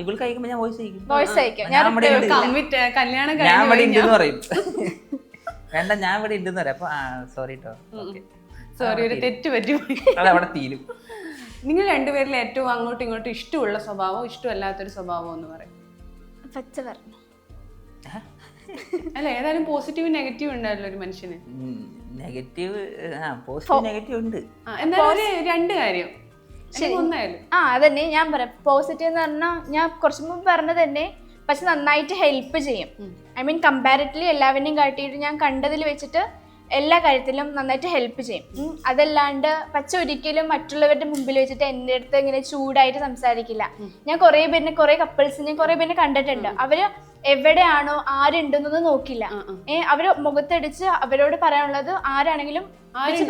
ഇവൾക്ക് അയക്കുമ്പോ ഞാൻ വോയിസ് അയക്കും. വോയിസ് അയക്കും. ഞാൻ ഇവിടെ ഉണ്ട്, കല്യാണം ഞാൻ ഇവിടെ ഉണ്ടെന്ന് പറയും. വേണ്ട ഞാൻ ഇവിടെ ഉണ്ടെന്ന് പറയാം. അപ്പൊ സോറി കേട്ടോ, സോറി ഒരു തെറ്റ് പറ്റിപ്പോയി. അത് അവിടെ തീരും. നിങ്ങൾ രണ്ടുപേരിൽ ഏറ്റവും അങ്ങോട്ടും ഇങ്ങോട്ടും ഇഷ്ടമുള്ള സ്വഭാവം ഇഷ്ടമല്ലാത്തൊരു സ്വഭാവം എന്ന് പറയും. പച്ച പറഞ്ഞു. അല്ല ഏതായാലും പോസിറ്റീവ് നെഗറ്റീവ് ഉണ്ടായല്ലോ ഒരു മനുഷ്യന്. നെഗറ്റീവ് പോസിറ്റീവ് നെഗറ്റീവ് ഉണ്ട്. എന്തായാലും ഒരു രണ്ട് കാര്യം ഒന്നായാലും. അതന്നെ ഞാൻ പറയാം. പോസിറ്റീവ് എന്ന് പറഞ്ഞാൽ ഞാൻ കുറച്ച് മുമ്പ് പറഞ്ഞത് തന്നെ, പക്ഷെ നന്നായിട്ട് ഹെൽപ്പ് ചെയ്യും. ഐ മീൻ കമ്പാരിറ്റീവ്ലി എല്ലാവരെയും കാട്ടിയിട്ട് ഞാൻ കണ്ടതിൽ വെച്ചിട്ട് എല്ലാ കാര്യത്തിലും നന്നായിട്ട് ഹെൽപ്പ് ചെയ്യും. അതല്ലാണ്ട് പച്ച ഒരിക്കലും മറ്റുള്ളവരുടെ മുമ്പിൽ വെച്ചിട്ട് എൻ്റെ അടുത്ത് ഇങ്ങനെ ചൂടായിട്ട് സംസാരിക്കില്ല. ഞാൻ കുറെ കപ്പിൾസിനെ കുറെ പേരെ കണ്ടിട്ടുണ്ട്. അവര് എവിടെയാണോ ആരുണ്ടെന്നൊന്നും നോക്കില്ല. അവര് മുഖത്തടിച്ച് അവരോട് പറയാനുള്ളത് ആരാണെങ്കിലും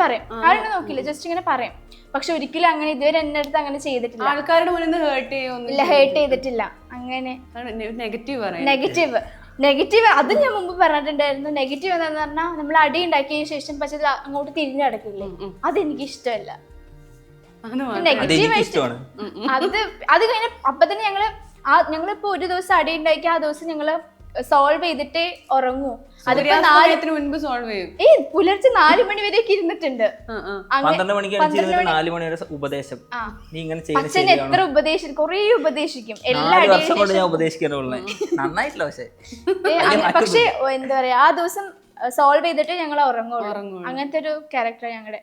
പറയും. ആരും നോക്കില്ല, ജസ്റ്റ് ഇങ്ങനെ പറയും. പക്ഷെ ഒരിക്കലും അങ്ങനെ ഇതുവരെ എന്റെ അടുത്ത് അങ്ങനെ ചെയ്തിട്ടില്ല. ആൾക്കാരുടെ മുന്നിൽ ഹേർട്ട് ചെയ്തിട്ടില്ല. അങ്ങനെ നെഗറ്റീവ് അത് ഞാൻ മുമ്പ് പറഞ്ഞിട്ടുണ്ടായിരുന്നു. നെഗറ്റീവ് എന്താന്ന് പറഞ്ഞാൽ നമ്മൾ അടി ഉണ്ടാക്കിയതിനു ശേഷം പക്ഷെ അങ്ങോട്ട് തിരിഞ്ഞു നടക്കില്ലേ, അതെനിക്ക് ഇഷ്ടമല്ല. നെഗറ്റീവ് അത് കഴിഞ്ഞ അപ്പൊ തന്നെ ഞങ്ങളിപ്പോ ഒരു ദിവസം അടി ഉണ്ടാക്കി ആ ദിവസം ഞങ്ങള് സോൾവ് ചെയ്തിട്ടേ ഉറങ്ങൂ. അതിപ്പോ പുലർച്ചെ 4 മണി വരെയൊക്കെ ഇരുന്നിട്ടുണ്ട്. 12 മണി ഉപദേശം. അച്ഛൻ എത്ര ഉപദേശിക്കും, കൊറേ ഉപദേശിക്കും. എല്ലാ പക്ഷെ എന്താ പറയാ, ആ ദിവസം സോൾവ് ചെയ്തിട്ട് ഞങ്ങൾ ഉറങ്ങുള്ളൂ. അങ്ങനത്തെ ഒരു ക്യാരക്ടർ ഞങ്ങളുടെ.